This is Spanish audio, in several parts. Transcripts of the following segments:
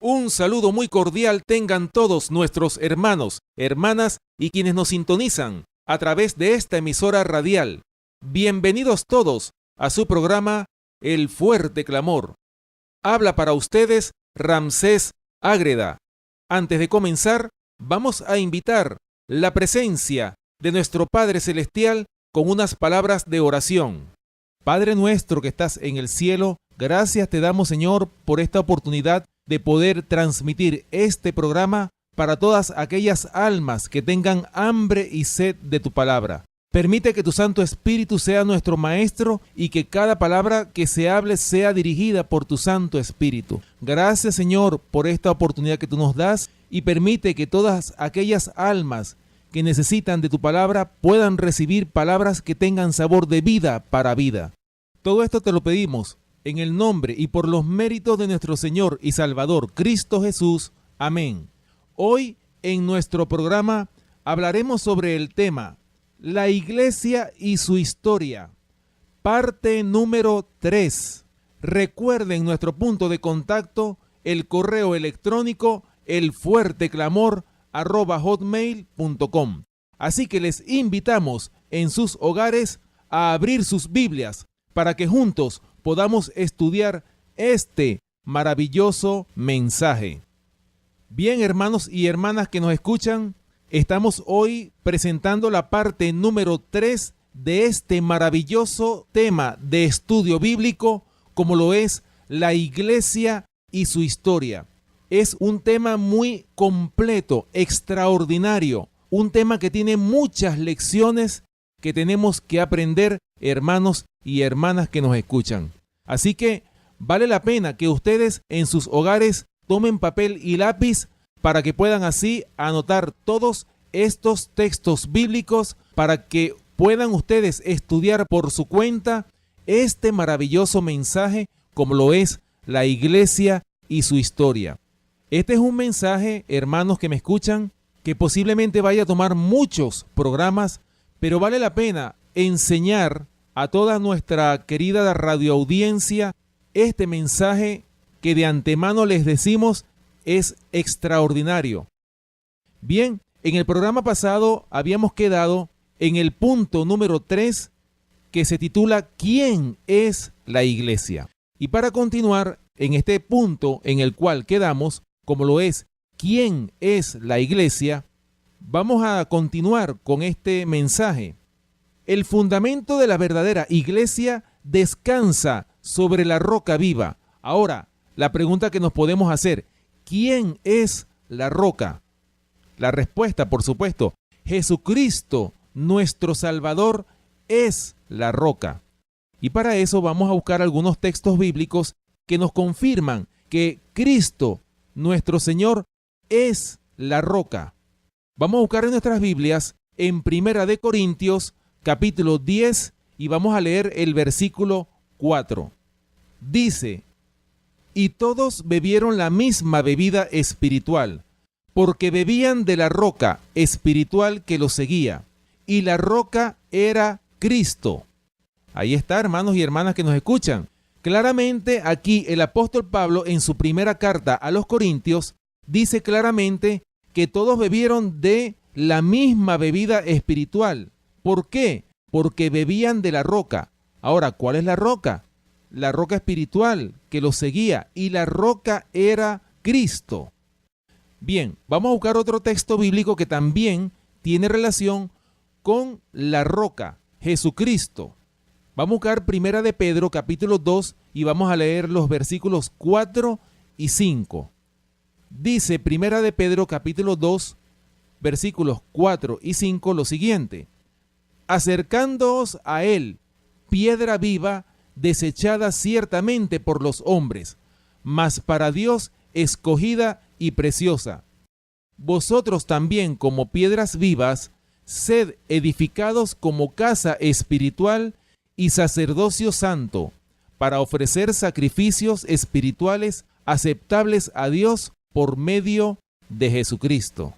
Un saludo muy cordial tengan todos nuestros hermanos, hermanas y quienes nos sintonizan a través de esta emisora radial. Bienvenidos todos a su programa El Fuerte Clamor. Habla para ustedes Ramsés Ágreda. Antes de comenzar, vamos a invitar la presencia de nuestro Padre Celestial con unas palabras de oración. Padre nuestro que estás en el cielo, gracias te damos, Señor, por esta oportunidad de poder transmitir este programa para todas aquellas almas que tengan hambre y sed de tu palabra. Permite que tu Santo Espíritu sea nuestro Maestro y que cada palabra que se hable sea dirigida por tu Santo Espíritu. Gracias, Señor, por esta oportunidad que tú nos das y permite que todas aquellas almas que necesitan de tu palabra puedan recibir palabras que tengan sabor de vida para vida. Todo esto te lo pedimos en el nombre y por los méritos de nuestro Señor y Salvador, Cristo Jesús. Amén. Hoy en nuestro programa hablaremos sobre el tema La Iglesia y su historia, parte número 3. Recuerden nuestro punto de contacto, el correo electrónico elfuerteclamor@hotmail.com. Así que les invitamos en sus hogares a abrir sus Biblias para que juntos podamos estudiar este maravilloso mensaje. Bien, hermanos y hermanas que nos escuchan, estamos hoy presentando la parte número 3 de este maravilloso tema de estudio bíblico, como lo es la Iglesia y su historia. Es un tema muy completo, extraordinario, un tema que tiene muchas lecciones que tenemos que aprender, hermanos y hermanas que nos escuchan. Así que vale la pena que ustedes en sus hogares tomen papel y lápiz para que puedan así anotar todos estos textos bíblicos para que puedan ustedes estudiar por su cuenta este maravilloso mensaje como lo es la Iglesia y su historia. Este es un mensaje, hermanos que me escuchan, que posiblemente vaya a tomar muchos programas, pero vale la pena enseñar a toda nuestra querida radioaudiencia este mensaje que de antemano les decimos es extraordinario. Bien, en el programa pasado habíamos quedado en el punto número 3 que se titula ¿Quién es la Iglesia? Y para continuar en este punto en el cual quedamos, como lo es ¿Quién es la Iglesia?, vamos a continuar con este mensaje. El fundamento de la verdadera iglesia descansa sobre la roca viva. Ahora, la pregunta que nos podemos hacer, ¿quién es la roca? La respuesta, por supuesto, Jesucristo, nuestro Salvador, es la roca. Y para eso vamos a buscar algunos textos bíblicos que nos confirman que Cristo, nuestro Señor, es la roca. Vamos a buscar en nuestras Biblias en 1 de Corintios, capítulo 10, y vamos a leer el versículo 4. Dice, y todos bebieron la misma bebida espiritual, porque bebían de la roca espiritual que los seguía, y la roca era Cristo. Ahí está, hermanos y hermanas que nos escuchan. Claramente aquí el apóstol Pablo en su primera carta a los Corintios dice claramente que todos bebieron de la misma bebida espiritual. ¿Por qué? Porque bebían de la roca. Ahora, ¿cuál es la roca? La roca espiritual que los seguía, y la roca era Cristo. Bien, vamos a buscar otro texto bíblico que también tiene relación con la roca, Jesucristo. Vamos a buscar 1 de Pedro, capítulo 2, y vamos a leer los versículos 4 y 5. Dice 1 de Pedro, capítulo 2, versículos 4 y 5 lo siguiente. Acercándoos a él, piedra viva, desechada ciertamente por los hombres, mas para Dios escogida y preciosa. Vosotros también, como piedras vivas, sed edificados como casa espiritual y sacerdocio santo, para ofrecer sacrificios espirituales aceptables a Dios por medio de Jesucristo.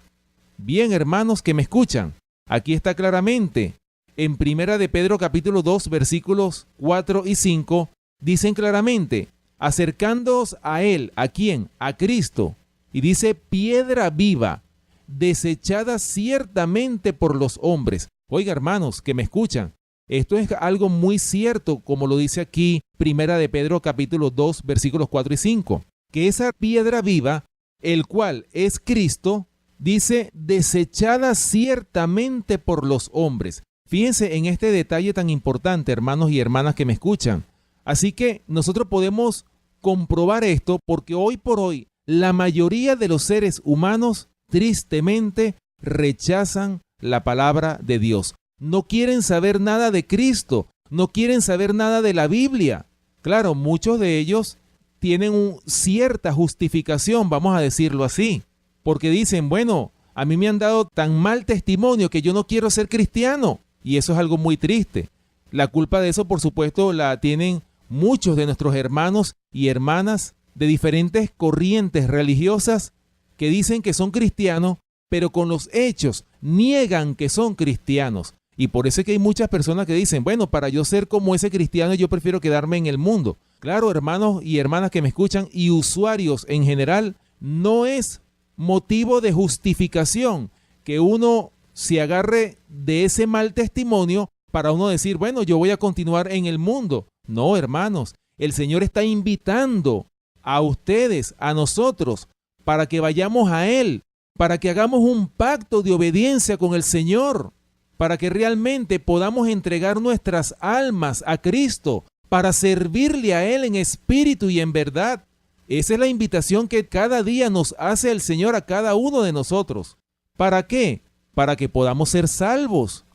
Bien, hermanos que me escuchan, aquí está claramente en 1 de Pedro capítulo 2 versículos 4 y 5 dicen claramente acercándoos a Él. ¿A quién? A Cristo. Y dice piedra viva, desechada ciertamente por los hombres. Oiga, hermanos, que me escuchan, esto es algo muy cierto, como lo dice aquí Primera de Pedro capítulo 2, versículos 4 y 5, que esa piedra viva, el cual es Cristo, dice desechada ciertamente por los hombres. Fíjense en este detalle tan importante, hermanos y hermanas que me escuchan. Así que nosotros podemos comprobar esto porque hoy por hoy la mayoría de los seres humanos tristemente rechazan la palabra de Dios. No quieren saber nada de Cristo, no quieren saber nada de la Biblia. Claro, muchos de ellos tienen cierta justificación, vamos a decirlo así, porque dicen, bueno, a mí me han dado tan mal testimonio que yo no quiero ser cristiano. Y eso es algo muy triste. La culpa de eso, por supuesto, la tienen muchos de nuestros hermanos y hermanas de diferentes corrientes religiosas que dicen que son cristianos, pero con los hechos niegan que son cristianos. Y por eso es que hay muchas personas que dicen, bueno, para yo ser como ese cristiano, yo prefiero quedarme en el mundo. Claro, hermanos y hermanas que me escuchan y usuarios en general, no es motivo de justificación que uno se agarre de ese mal testimonio para uno decir, bueno, yo voy a continuar en el mundo. No, hermanos, el Señor está invitando a ustedes, a nosotros, para que vayamos a Él, para que hagamos un pacto de obediencia con el Señor, para que realmente podamos entregar nuestras almas a Cristo, para servirle a Él en espíritu y en verdad. Esa es la invitación que cada día nos hace el Señor a cada uno de nosotros. ¿Para qué? Para que podamos ser salvos.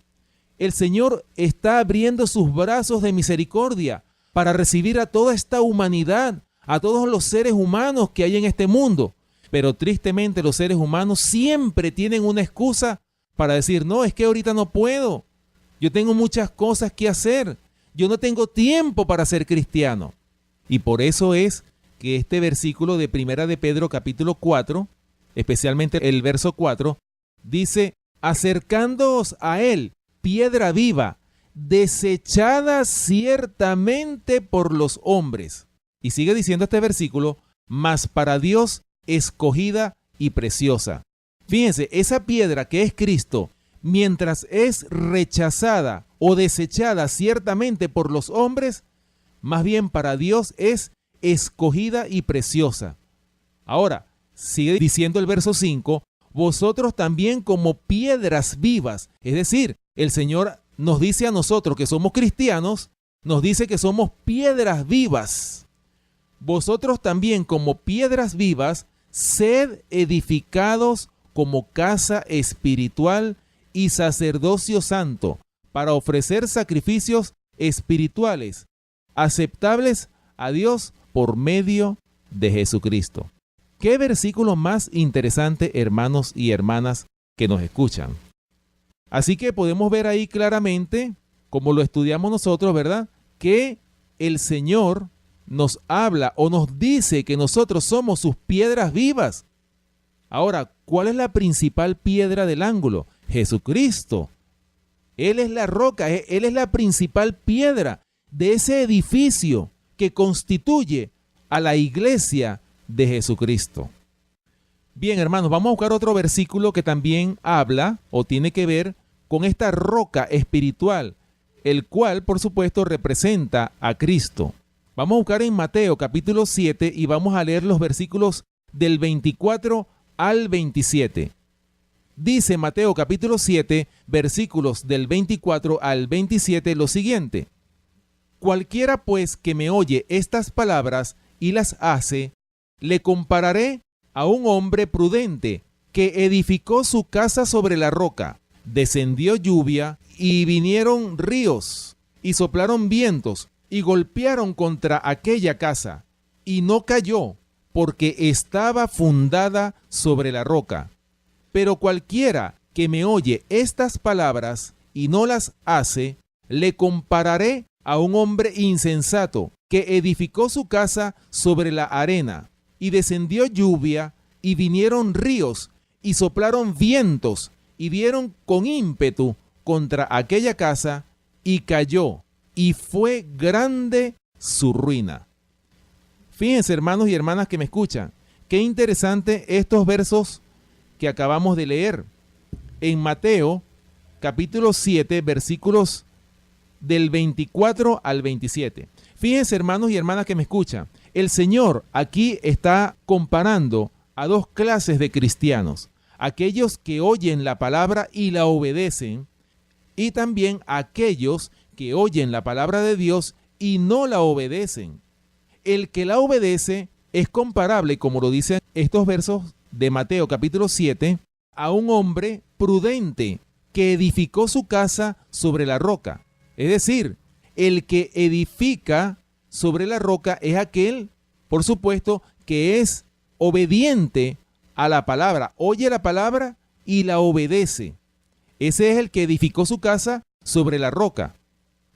El Señor está abriendo sus brazos de misericordia para recibir a toda esta humanidad, a todos los seres humanos que hay en este mundo. Pero tristemente los seres humanos siempre tienen una excusa para decir, no, es que ahorita no puedo. Yo tengo muchas cosas que hacer. Yo no tengo tiempo para ser cristiano. Y por eso es que este versículo de Primera de Pedro capítulo 4, especialmente el verso 4, dice, acercándoos a Él, piedra viva, desechada ciertamente por los hombres. Y sigue diciendo este versículo, mas para Dios escogida y preciosa. Fíjense, esa piedra que es Cristo, mientras es rechazada o desechada ciertamente por los hombres, más bien para Dios es escogida y preciosa. Ahora, sigue diciendo el verso 5, vosotros también como piedras vivas, es decir, el Señor nos dice a nosotros que somos cristianos, nos dice que somos piedras vivas. Vosotros también como piedras vivas, sed edificados como casa espiritual y sacerdocio santo, para ofrecer sacrificios espirituales, aceptables a Dios por medio de Jesucristo. ¿Qué versículo más interesante, hermanos y hermanas que nos escuchan? Así que podemos ver ahí claramente, como lo estudiamos nosotros, ¿verdad?, que el Señor nos habla o nos dice que nosotros somos sus piedras vivas. Ahora, ¿cuál es la principal piedra del ángulo? Jesucristo. Él es la roca, Él es la principal piedra de ese edificio que constituye a la iglesia de Jesucristo. Bien, hermanos, vamos a buscar otro versículo que también habla o tiene que ver con esta roca espiritual, el cual, por supuesto, representa a Cristo. Vamos a buscar en Mateo capítulo 7 y vamos a leer los versículos del 24 al 27. Dice Mateo capítulo 7, versículos del 24 al 27 lo siguiente. Cualquiera pues que me oye estas palabras y las hace, le compararé a un hombre prudente que edificó su casa sobre la roca. Descendió lluvia y vinieron ríos y soplaron vientos y golpearon contra aquella casa y no cayó porque estaba fundada sobre la roca. Pero cualquiera que me oye estas palabras y no las hace, le compararé a un hombre insensato que edificó su casa sobre la arena. Y descendió lluvia y vinieron ríos y soplaron vientos y dieron con ímpetu contra aquella casa y cayó y fue grande su ruina. Fíjense, hermanos y hermanas que me escuchan, qué interesante estos versos que acabamos de leer. En Mateo, capítulo 7, versículos del 24 al 27. Fíjense, hermanos y hermanas que me escuchan, el Señor aquí está comparando a dos clases de cristianos, aquellos que oyen la palabra y la obedecen, y también aquellos que oyen la palabra de Dios y no la obedecen. El que la obedece es comparable, como lo dicen estos versos de Mateo capítulo 7, a un hombre prudente que edificó su casa sobre la roca. Es decir, el que edifica sobre la roca es aquel, por supuesto, que es obediente a la palabra, oye la palabra y la obedece. Ese es el que edificó su casa sobre la roca.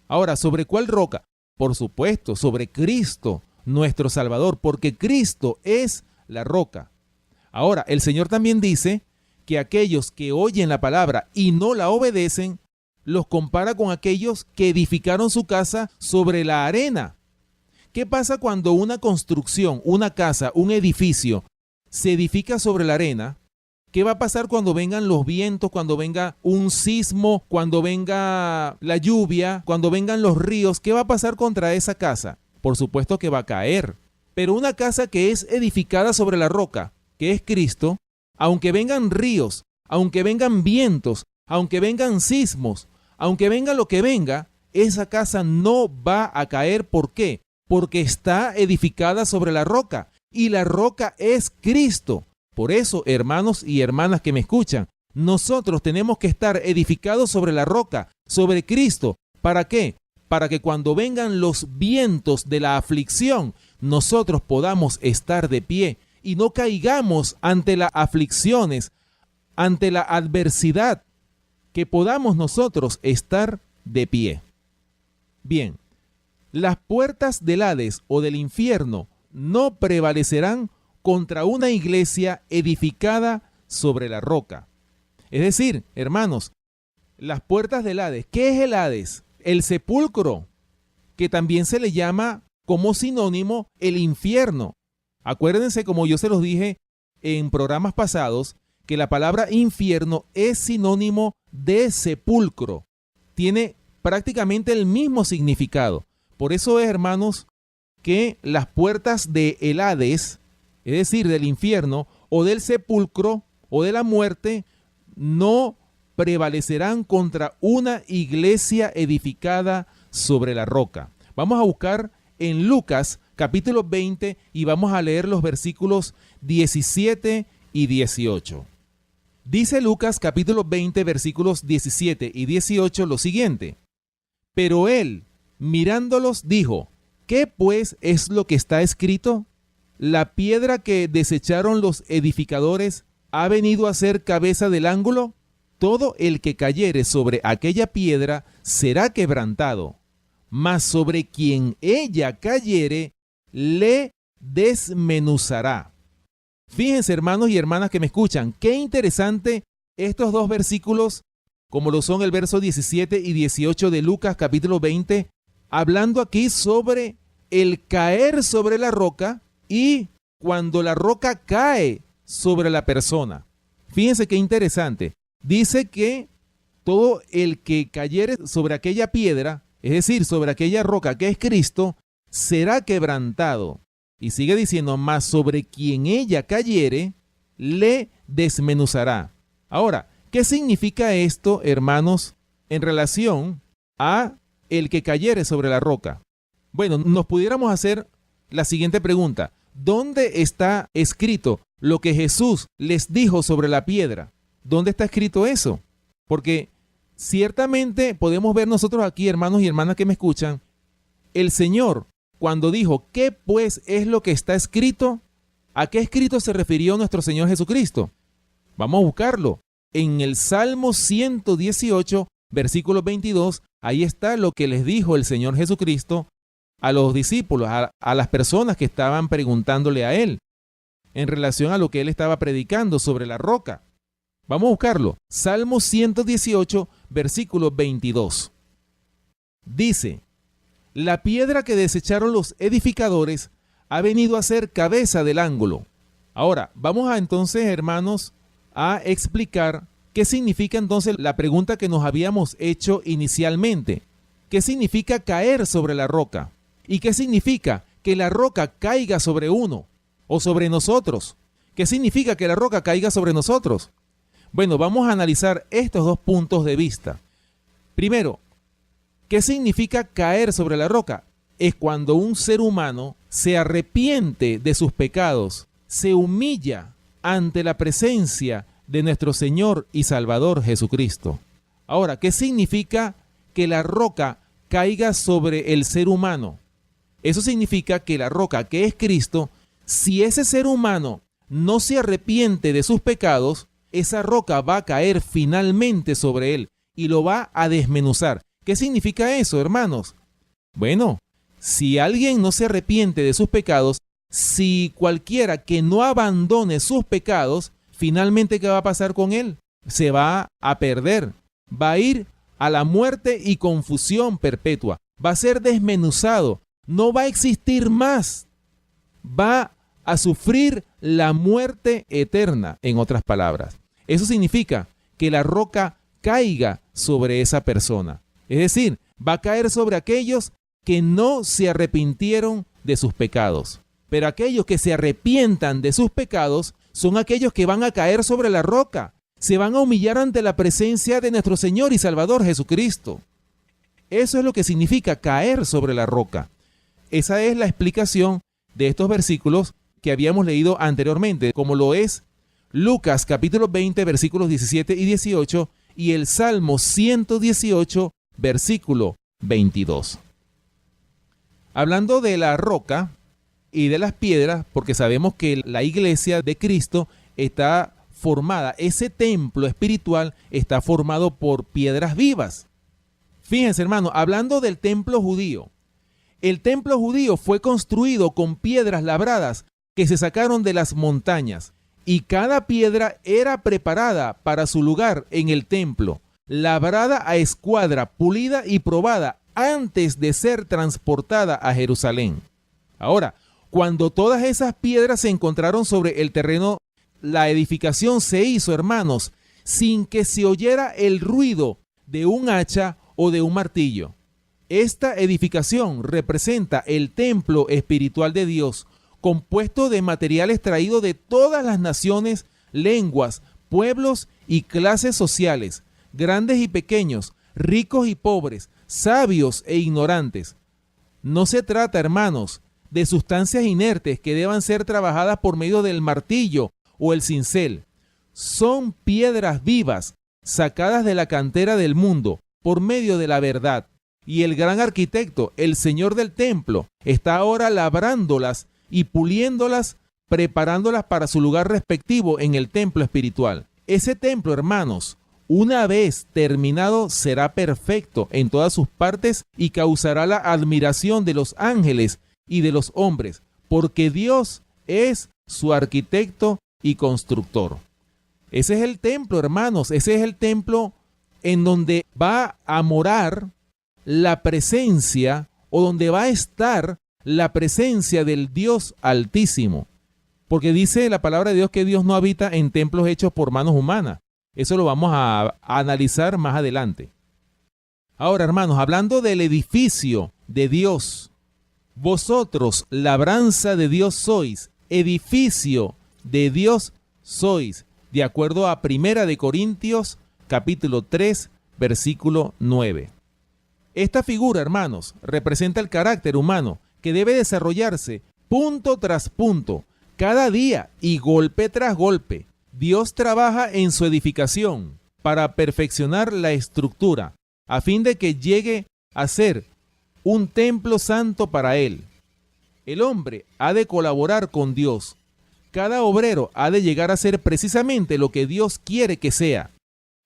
Ahora, ¿sobre cuál roca? Por supuesto, sobre Cristo, nuestro Salvador, porque Cristo es la roca. Ahora, el Señor también dice que aquellos que oyen la palabra y no la obedecen, los compara con aquellos que edificaron su casa sobre la arena. ¿Qué pasa cuando una construcción, una casa, un edificio se edifica sobre la arena? ¿Qué va a pasar cuando vengan los vientos, cuando venga un sismo, cuando venga la lluvia, cuando vengan los ríos? ¿Qué va a pasar contra esa casa? Por supuesto que va a caer. Pero una casa que es edificada sobre la roca, que es Cristo, aunque vengan ríos, aunque vengan vientos, aunque vengan sismos, aunque venga lo que venga, esa casa no va a caer. ¿Por qué? Porque está edificada sobre la roca y la roca es Cristo. Por eso, hermanos y hermanas que me escuchan, nosotros tenemos que estar edificados sobre la roca, sobre Cristo. ¿Para qué? Para que cuando vengan los vientos de la aflicción, nosotros podamos estar de pie y no caigamos ante las aflicciones, ante la adversidad, que podamos nosotros estar de pie. Bien, las puertas del Hades o del infierno no prevalecerán contra una iglesia edificada sobre la roca. Es decir, hermanos, las puertas del Hades. ¿Qué es el Hades? El sepulcro, que también se le llama como sinónimo el infierno. Acuérdense, como yo se los dije en programas pasados, que la palabra infierno es sinónimo de sepulcro. Tiene prácticamente el mismo significado. Por eso es, hermanos, que las puertas del Hades, es decir, del infierno o del sepulcro o de la muerte, no prevalecerán contra una iglesia edificada sobre la roca. Vamos a buscar en Lucas capítulo 20 y vamos a leer los versículos 17 y 18. Dice Lucas capítulo 20 versículos 17 y 18 lo siguiente: pero él, mirándolos, dijo, ¿qué pues es lo que está escrito? La piedra que desecharon los edificadores ha venido a ser cabeza del ángulo. Todo el que cayere sobre aquella piedra será quebrantado, mas sobre quien ella cayere le desmenuzará. Fíjense, hermanos y hermanas que me escuchan, qué interesante estos dos versículos, como lo son el verso 17 y 18 de Lucas capítulo 20, hablando aquí sobre el caer sobre la roca y cuando la roca cae sobre la persona. Fíjense qué interesante. Dice que todo el que cayere sobre aquella piedra, es decir, sobre aquella roca que es Cristo, será quebrantado. Y sigue diciendo, mas sobre quien ella cayere, le desmenuzará. Ahora, ¿qué significa esto, hermanos, en relación a el que cayere sobre la roca? Bueno, nos pudiéramos hacer la siguiente pregunta. ¿Dónde está escrito lo que Jesús les dijo sobre la piedra? ¿Dónde está escrito eso? Porque ciertamente podemos ver nosotros aquí, hermanos y hermanas que me escuchan, el Señor, cuando dijo, ¿qué pues es lo que está escrito? ¿A qué escrito se refirió nuestro Señor Jesucristo? Vamos a buscarlo. En el Salmo 118, versículo 22, ahí está lo que les dijo el Señor Jesucristo a los discípulos, a las personas que estaban preguntándole a Él, en relación a lo que Él estaba predicando sobre la roca. Vamos a buscarlo. Salmo 118, versículo 22. Dice, la piedra que desecharon los edificadores ha venido a ser cabeza del ángulo. Ahora, vamos a entonces, hermanos, a explicar qué significa entonces la pregunta que nos habíamos hecho inicialmente. ¿Qué significa caer sobre la roca? ¿Y qué significa que la roca caiga sobre uno o sobre nosotros? ¿Qué significa que la roca caiga sobre nosotros? Bueno, vamos a analizar estos dos puntos de vista. Primero, ¿qué significa caer sobre la roca? Es cuando un ser humano se arrepiente de sus pecados, se humilla ante la presencia de nuestro Señor y Salvador Jesucristo. Ahora, ¿qué significa que la roca caiga sobre el ser humano? Eso significa que la roca, que es Cristo, si ese ser humano no se arrepiente de sus pecados, esa roca va a caer finalmente sobre él y lo va a desmenuzar. ¿Qué significa eso, hermanos? Bueno, si alguien no se arrepiente de sus pecados, si cualquiera que no abandone sus pecados, finalmente, ¿qué va a pasar con él? Se va a perder, va a ir a la muerte y confusión perpetua, va a ser desmenuzado, no va a existir más, va a sufrir la muerte eterna, en otras palabras. Eso significa que la roca caiga sobre esa persona, es decir, va a caer sobre aquellos que no se arrepintieron de sus pecados. Pero aquellos que se arrepientan de sus pecados son aquellos que van a caer sobre la roca, se van a humillar ante la presencia de nuestro Señor y Salvador Jesucristo. Eso es lo que significa caer sobre la roca. Esa es la explicación de estos versículos que habíamos leído anteriormente, como lo es Lucas capítulo 20, versículos 17 y 18, y el Salmo 118, versículo 22. Hablando de la roca y de las piedras, porque sabemos que la iglesia de Cristo está formada, ese templo espiritual está formado por piedras vivas. Fíjense, hermano, hablando del templo judío, el templo judío fue construido con piedras labradas que se sacaron de las montañas, y cada piedra era preparada para su lugar en el templo, labrada a escuadra, pulida y probada antes de ser transportada a Jerusalén. Ahora, cuando todas esas piedras se encontraron sobre el terreno, la edificación se hizo, hermanos, sin que se oyera el ruido de un hacha o de un martillo. Esta edificación representa el templo espiritual de Dios, compuesto de materiales traídos de todas las naciones, lenguas, pueblos y clases sociales, grandes y pequeños, ricos y pobres, sabios e ignorantes. No se trata, hermanos, de sustancias inertes que deban ser trabajadas por medio del martillo o el cincel. Son piedras vivas, sacadas de la cantera del mundo por medio de la verdad. Y el gran arquitecto, el Señor del templo, está ahora labrándolas y puliéndolas, preparándolas para su lugar respectivo en el templo espiritual. Ese templo, hermanos, una vez terminado, será perfecto en todas sus partes y causará la admiración de los ángeles y de los hombres, porque Dios es su arquitecto y constructor. Ese es el templo, hermanos, ese es el templo en donde va a morar la presencia, o donde va a estar la presencia del Dios Altísimo. Porque dice la palabra de Dios que Dios no habita en templos hechos por manos humanas. Eso lo vamos a analizar más adelante. Ahora, hermanos, hablando del edificio de Dios, vosotros, labranza de Dios sois, edificio de Dios sois, de acuerdo a 1 Corintios, capítulo 3, versículo 9. Esta figura, hermanos, representa el carácter humano que debe desarrollarse punto tras punto, cada día y golpe tras golpe. Dios trabaja en su edificación para perfeccionar la estructura, a fin de que llegue a ser un templo santo para Él. El hombre ha de colaborar con Dios. Cada obrero ha de llegar a ser precisamente lo que Dios quiere que sea,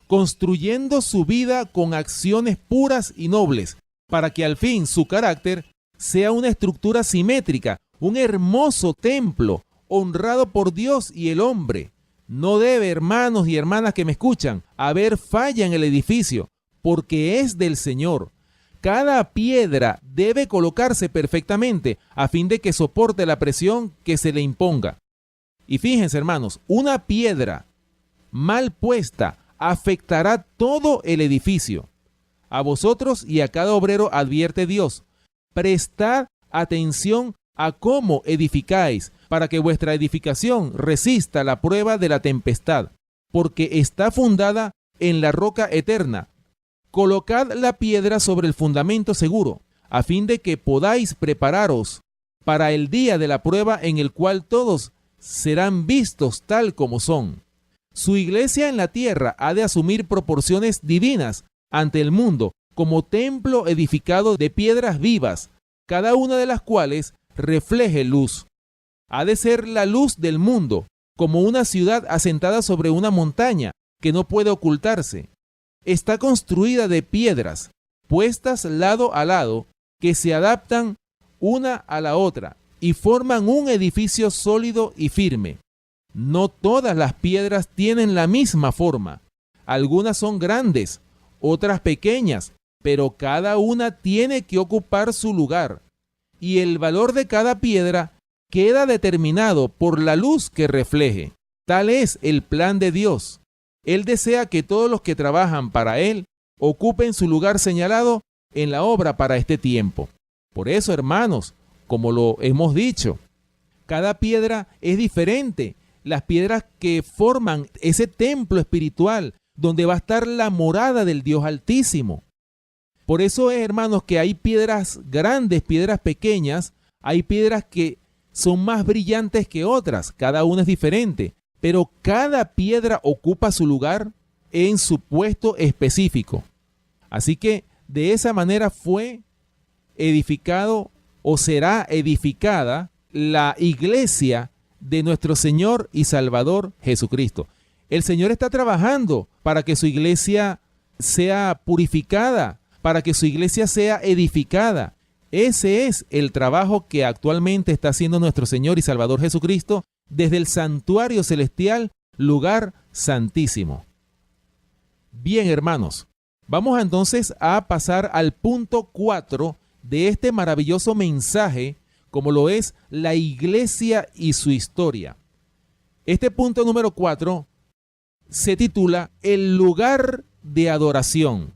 construyendo su vida con acciones puras y nobles, para que al fin su carácter sea una estructura simétrica, un hermoso templo, honrado por Dios y el hombre. No debe, hermanos y hermanas que me escuchan, haber falla en el edificio, porque es del Señor. Cada piedra debe colocarse perfectamente a fin de que soporte la presión que se le imponga. Y fíjense, hermanos, una piedra mal puesta afectará todo el edificio. A vosotros y a cada obrero advierte Dios: prestad atención a cómo edificáis, para que vuestra edificación resista la prueba de la tempestad, porque está fundada en la roca eterna. Colocad la piedra sobre el fundamento seguro, a fin de que podáis prepararos para el día de la prueba, en el cual todos serán vistos tal como son. Su iglesia en la tierra ha de asumir proporciones divinas ante el mundo, como templo edificado de piedras vivas, cada una de las cuales refleje luz. Ha de ser la luz del mundo, como una ciudad asentada sobre una montaña que no puede ocultarse. Está construida de piedras, puestas lado a lado, que se adaptan una a la otra y forman un edificio sólido y firme. No todas las piedras tienen la misma forma. Algunas son grandes, otras pequeñas, pero cada una tiene que ocupar su lugar. Y el valor de cada piedra queda determinado por la luz que refleje. Tal es el plan de Dios. Él desea que todos los que trabajan para Él ocupen su lugar señalado en la obra para este tiempo. Por eso, hermanos, como lo hemos dicho, cada piedra es diferente. Las piedras que forman ese templo espiritual donde va a estar la morada del Dios Altísimo. Por eso es, hermanos, que hay piedras grandes, piedras pequeñas, hay piedras que son más brillantes que otras, cada una es diferente, pero cada piedra ocupa su lugar en su puesto específico. Así que de esa manera fue edificado o será edificada la iglesia de nuestro Señor y Salvador Jesucristo. El Señor está trabajando para que su iglesia sea purificada, para que su iglesia sea edificada. Ese es el trabajo que actualmente está haciendo nuestro Señor y Salvador Jesucristo desde el santuario celestial, lugar santísimo. Bien, hermanos, vamos entonces a pasar al punto 4 de este maravilloso mensaje, como lo es la iglesia y su historia. Este punto número 4 se titula El lugar de adoración.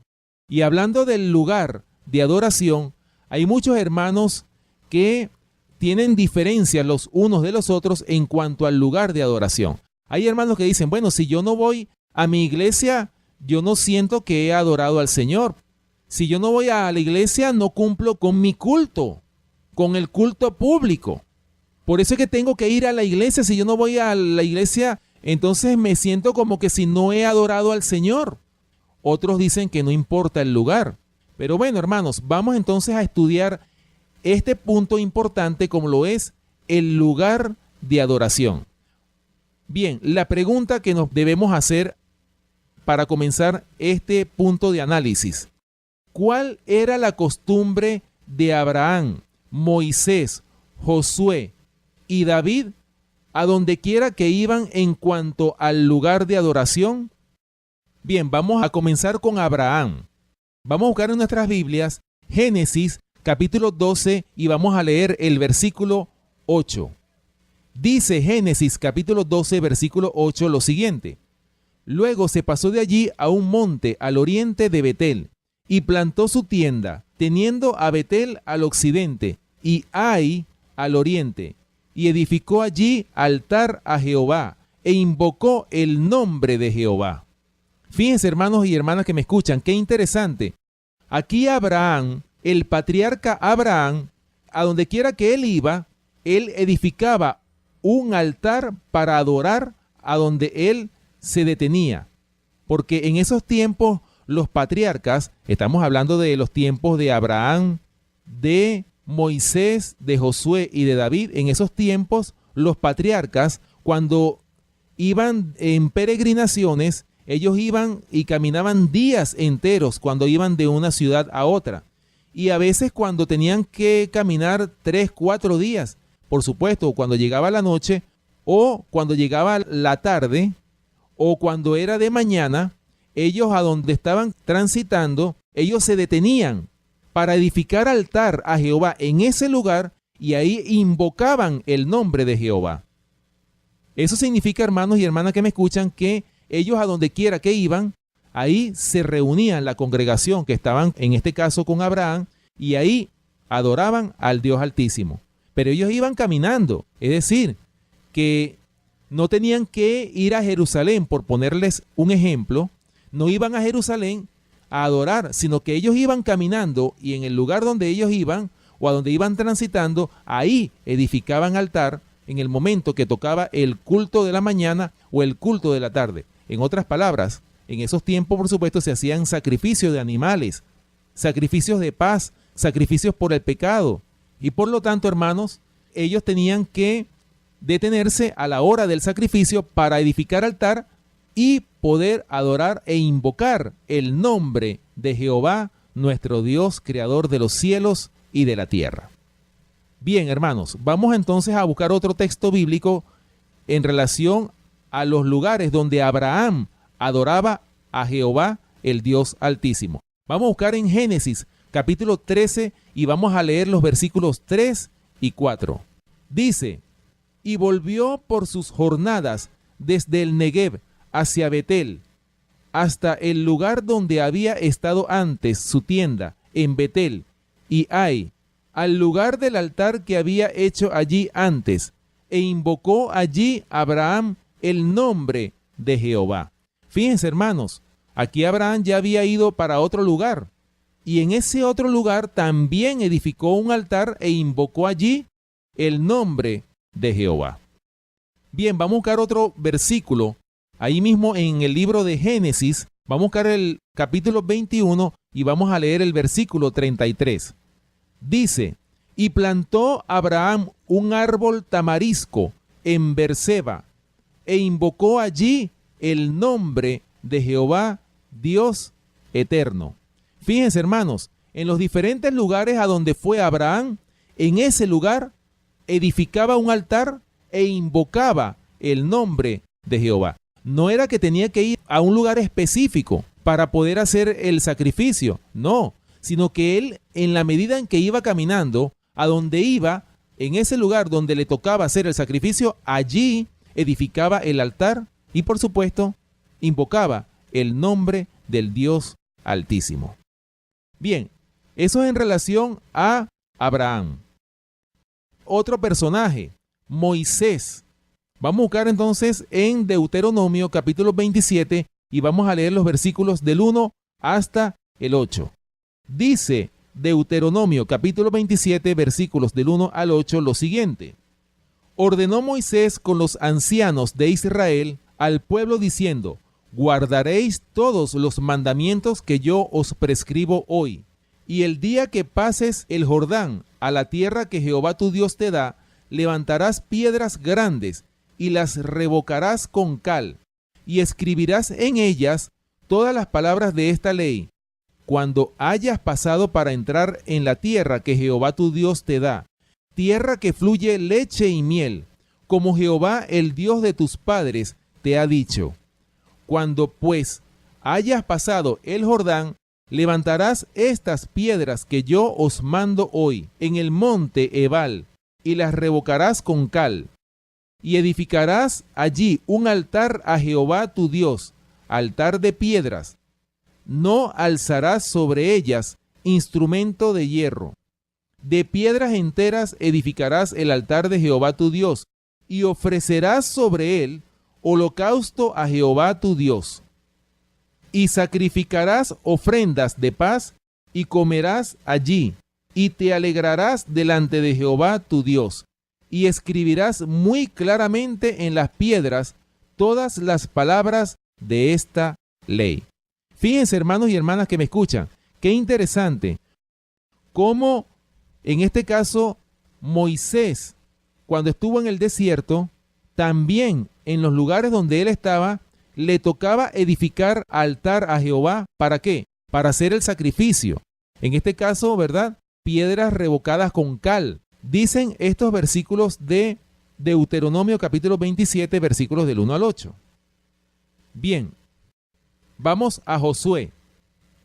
Y hablando del lugar de adoración, hay muchos hermanos que tienen diferencias los unos de los otros en cuanto al lugar de adoración. Hay hermanos que dicen, bueno, si yo no voy a mi iglesia, yo no siento que he adorado al Señor. Si yo no voy a la iglesia, no cumplo con mi culto, con el culto público. Por eso es que tengo que ir a la iglesia. Si yo no voy a la iglesia, entonces me siento como que si no he adorado al Señor. Otros dicen que no importa el lugar. Pero bueno, hermanos, vamos entonces a estudiar este punto importante como lo es el lugar de adoración. Bien, la pregunta que nos debemos hacer para comenzar este punto de análisis: ¿cuál era la costumbre de Abraham, Moisés, Josué y David a donde quiera que iban en cuanto al lugar de adoración? Bien, vamos a comenzar con Abraham. Vamos a buscar en nuestras Biblias Génesis capítulo 12 y vamos a leer el versículo 8. Dice Génesis capítulo 12 versículo 8 lo siguiente: Luego se pasó de allí a un monte al oriente de Betel y plantó su tienda, teniendo a Betel al occidente y Ai al oriente, y edificó allí altar a Jehová e invocó el nombre de Jehová. Fíjense, hermanos y hermanas que me escuchan, qué interesante. Aquí Abraham, el patriarca Abraham, a donde quiera que él iba, él edificaba un altar para adorar a donde él se detenía. Porque en esos tiempos los patriarcas, estamos hablando de los tiempos de Abraham, de Moisés, de Josué y de David, en esos tiempos los patriarcas, cuando iban en peregrinaciones, ellos iban y caminaban días enteros cuando iban de una ciudad a otra. Y a veces cuando tenían que caminar 3, 4 días, por supuesto, cuando llegaba la noche o cuando llegaba la tarde o cuando era de mañana, ellos a donde estaban transitando, ellos se detenían para edificar altar a Jehová en ese lugar, y ahí invocaban el nombre de Jehová. Eso significa, hermanos y hermanas que me escuchan, que ellos a donde quiera que iban, ahí se reunían la congregación que estaban, en este caso, con Abraham, y ahí adoraban al Dios Altísimo. Pero ellos iban caminando, es decir, que no tenían que ir a Jerusalén, por ponerles un ejemplo, no iban a Jerusalén a adorar, sino que ellos iban caminando y en el lugar donde ellos iban o a donde iban transitando, ahí edificaban altar en el momento que tocaba el culto de la mañana o el culto de la tarde. En otras palabras, en esos tiempos, por supuesto, se hacían sacrificios de animales, sacrificios de paz, sacrificios por el pecado. Y por lo tanto, hermanos, ellos tenían que detenerse a la hora del sacrificio para edificar altar y poder adorar e invocar el nombre de Jehová, nuestro Dios, creador de los cielos y de la tierra. Bien, hermanos, vamos entonces a buscar otro texto bíblico en relación a los lugares donde Abraham adoraba a Jehová, el Dios Altísimo. Vamos a buscar en Génesis capítulo 13 y vamos a leer los versículos 3 y 4. Dice: y volvió por sus jornadas desde el Negev hacia Betel, hasta el lugar donde había estado antes su tienda, en Betel, y Ai, al lugar del altar que había hecho allí antes, e invocó allí Abraham el nombre de Jehová. Fíjense, hermanos, aquí Abraham ya había ido para otro lugar, y en ese otro lugar también edificó un altar e invocó allí el nombre de Jehová. Bien, vamos a buscar otro versículo. Ahí mismo en el libro de Génesis, vamos a buscar el capítulo 21 y vamos a leer el versículo 33. Dice: y plantó Abraham un árbol tamarisco en Berseba, e invocó allí el nombre de Jehová, Dios eterno. Fíjense, hermanos, en los diferentes lugares a donde fue Abraham, en ese lugar edificaba un altar e invocaba el nombre de Jehová. No era que tenía que ir a un lugar específico para poder hacer el sacrificio, no, sino que él, en la medida en que iba caminando, a donde iba, en ese lugar donde le tocaba hacer el sacrificio, allí edificaba el altar y, por supuesto, invocaba el nombre del Dios Altísimo. Bien, eso es en relación a Abraham. Otro personaje, Moisés. Vamos a buscar entonces en Deuteronomio capítulo 27 y vamos a leer los versículos del 1 hasta el 8. Dice Deuteronomio capítulo 27 versículos del 1 al 8 lo siguiente: ordenó Moisés con los ancianos de Israel al pueblo diciendo: guardaréis todos los mandamientos que yo os prescribo hoy, y el día que pases el Jordán a la tierra que Jehová tu Dios te da, levantarás piedras grandes y las revocarás con cal, y escribirás en ellas todas las palabras de esta ley, cuando hayas pasado para entrar en la tierra que Jehová tu Dios te da, tierra que fluye leche y miel, como Jehová el Dios de tus padres te ha dicho. Cuando pues hayas pasado el Jordán, levantarás estas piedras que yo os mando hoy en el monte Ebal, y las revocarás con cal, y edificarás allí un altar a Jehová tu Dios, altar de piedras. No alzarás sobre ellas instrumento de hierro. De piedras enteras edificarás el altar de Jehová tu Dios, y ofrecerás sobre él holocausto a Jehová tu Dios. Y sacrificarás ofrendas de paz, y comerás allí, y te alegrarás delante de Jehová tu Dios, y escribirás muy claramente en las piedras todas las palabras de esta ley. Fíjense, hermanos y hermanas que me escuchan, qué interesante cómo en este caso Moisés, cuando estuvo en el desierto, también en los lugares donde él estaba, le tocaba edificar altar a Jehová. ¿Para qué? Para hacer el sacrificio. En este caso, ¿verdad? Piedras revocadas con cal. Dicen estos versículos de Deuteronomio capítulo 27, versículos del 1 al 8. Bien, vamos a Josué.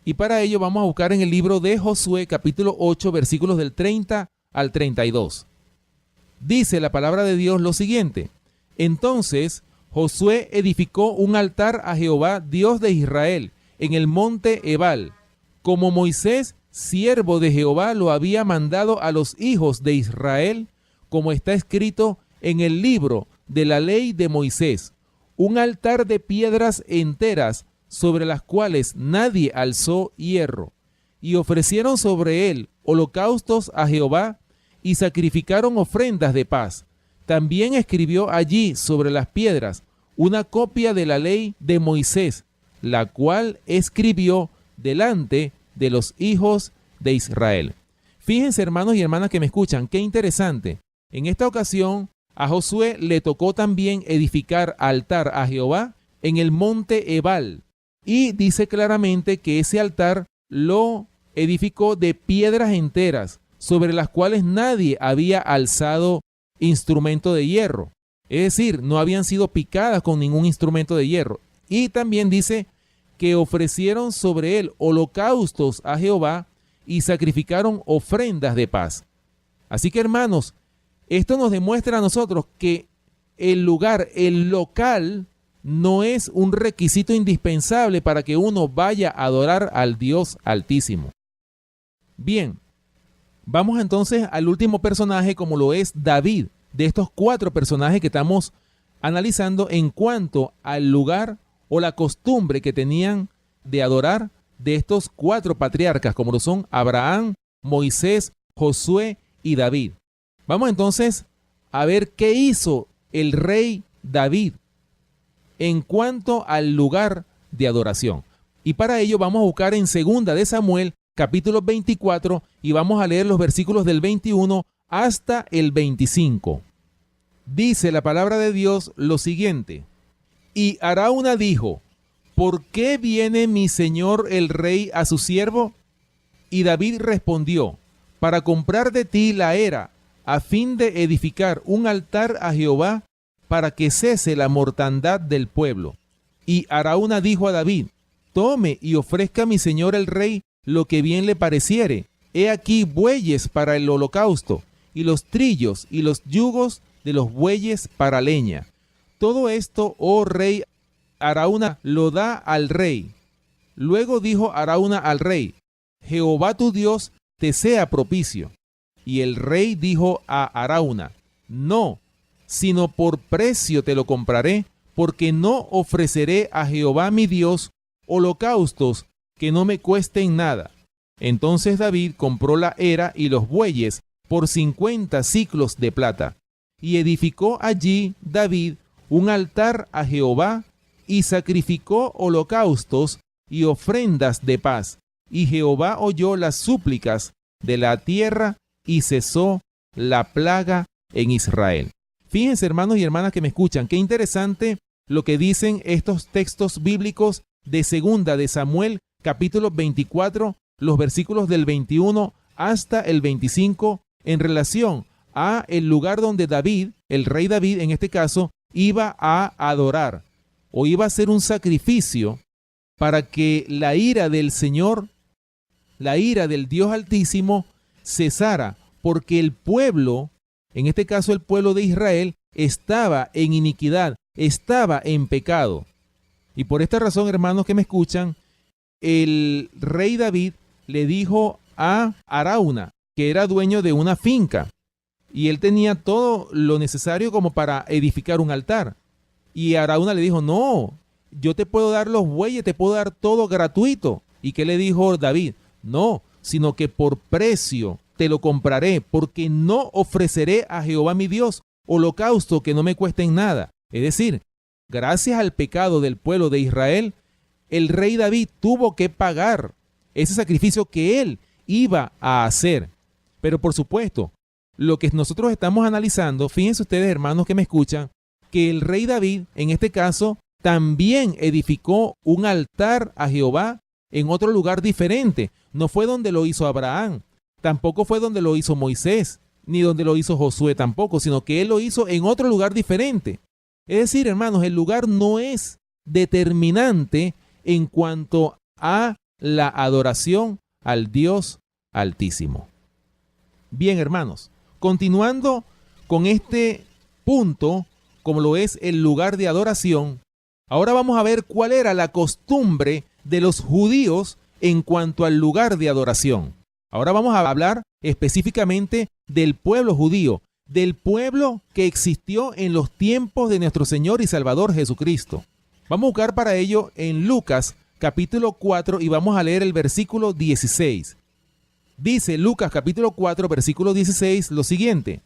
Y para ello vamos a buscar en el libro de Josué, capítulo 8, versículos del 30 al 32. Dice la palabra de Dios lo siguiente: Entonces Josué edificó un altar a Jehová, Dios de Israel, en el monte Ebal, como Moisés, siervo de Jehová, lo había mandado a los hijos de Israel, como está escrito en el libro de la ley de Moisés, un altar de piedras enteras, sobre las cuales nadie alzó hierro, y ofrecieron sobre él holocaustos a Jehová, y sacrificaron ofrendas de paz. También escribió allí sobre las piedras una copia de la ley de Moisés, la cual escribió delante de los hijos de Israel. Fíjense, hermanos y hermanas que me escuchan, qué interesante. En esta ocasión a Josué le tocó también edificar altar a Jehová en el monte Ebal, y dice claramente que ese altar lo edificó de piedras enteras, sobre las cuales nadie había alzado instrumento de hierro. Es decir, no habían sido picadas con ningún instrumento de hierro. Y también dice que ofrecieron sobre él holocaustos a Jehová y sacrificaron ofrendas de paz. Así que, hermanos, esto nos demuestra a nosotros que el lugar, el local, no es un requisito indispensable para que uno vaya a adorar al Dios Altísimo. Bien, vamos entonces al último personaje, como lo es David, de estos 4 personajes que estamos analizando en cuanto al lugar o la costumbre que tenían de adorar de estos 4 patriarcas, como lo son Abraham, Moisés, Josué y David. Vamos entonces a ver qué hizo el rey David en cuanto al lugar de adoración. Y para ello vamos a buscar en 2 de Samuel, capítulo 24, y vamos a leer los versículos del 21 hasta el 25. Dice la palabra de Dios lo siguiente: Y Arauna dijo: ¿Por qué viene mi señor el rey a su siervo? Y David respondió: Para comprar de ti la era, a fin de edificar un altar a Jehová, para que cese la mortandad del pueblo. Y Arauna dijo a David: Tome y ofrezca a mi señor el rey lo que bien le pareciere. He aquí bueyes para el holocausto, y los trillos y los yugos de los bueyes para leña. Todo esto, oh rey, Arauna lo da al rey. Luego dijo Arauna al rey: Jehová tu Dios te sea propicio. Y el rey dijo a Arauna: No, sino por precio te lo compraré, porque no ofreceré a Jehová mi Dios holocaustos que no me cuesten nada. Entonces David compró la era y los bueyes por 50 siclos de plata, y edificó allí David un altar a Jehová, y sacrificó holocaustos y ofrendas de paz. Y Jehová oyó las súplicas de la tierra, y cesó la plaga en Israel. Fíjense, hermanos y hermanas que me escuchan, qué interesante lo que dicen estos textos bíblicos de 2 de Samuel, capítulo 24, los versículos del 21 hasta el 25, en relación a el lugar donde David, el rey David en este caso, iba a adorar o iba a hacer un sacrificio para que la ira del Señor, la ira del Dios Altísimo, cesara, porque el pueblo, en este caso el pueblo de Israel, estaba en iniquidad, estaba en pecado. Y por esta razón, hermanos que me escuchan, el rey David le dijo a Arauna, que era dueño de una finca, y él tenía todo lo necesario como para edificar un altar. Y Arauna le dijo: no, yo te puedo dar los bueyes, te puedo dar todo gratuito. ¿Y qué le dijo David? No, sino que por precio te lo compraré, porque no ofreceré a Jehová mi Dios holocausto que no me cuesten nada. Es decir, gracias al pecado del pueblo de Israel, el rey David tuvo que pagar ese sacrificio que él iba a hacer. Pero por supuesto, lo que nosotros estamos analizando, fíjense ustedes, hermanos que me escuchan, que el rey David, en este caso, también edificó un altar a Jehová en otro lugar diferente. No fue donde lo hizo Abraham, tampoco fue donde lo hizo Moisés, ni donde lo hizo Josué tampoco, sino que él lo hizo en otro lugar diferente. Es decir, hermanos, el lugar no es determinante en cuanto a la adoración al Dios Altísimo. Bien, hermanos, continuando con este punto, como lo es el lugar de adoración, ahora vamos a ver cuál era la costumbre de los judíos en cuanto al lugar de adoración. Ahora vamos a hablar específicamente del pueblo judío, del pueblo que existió en los tiempos de nuestro Señor y Salvador Jesucristo. Vamos a buscar para ello en Lucas capítulo 4 y vamos a leer el versículo 16. Dice Lucas capítulo 4 versículo 16 lo siguiente: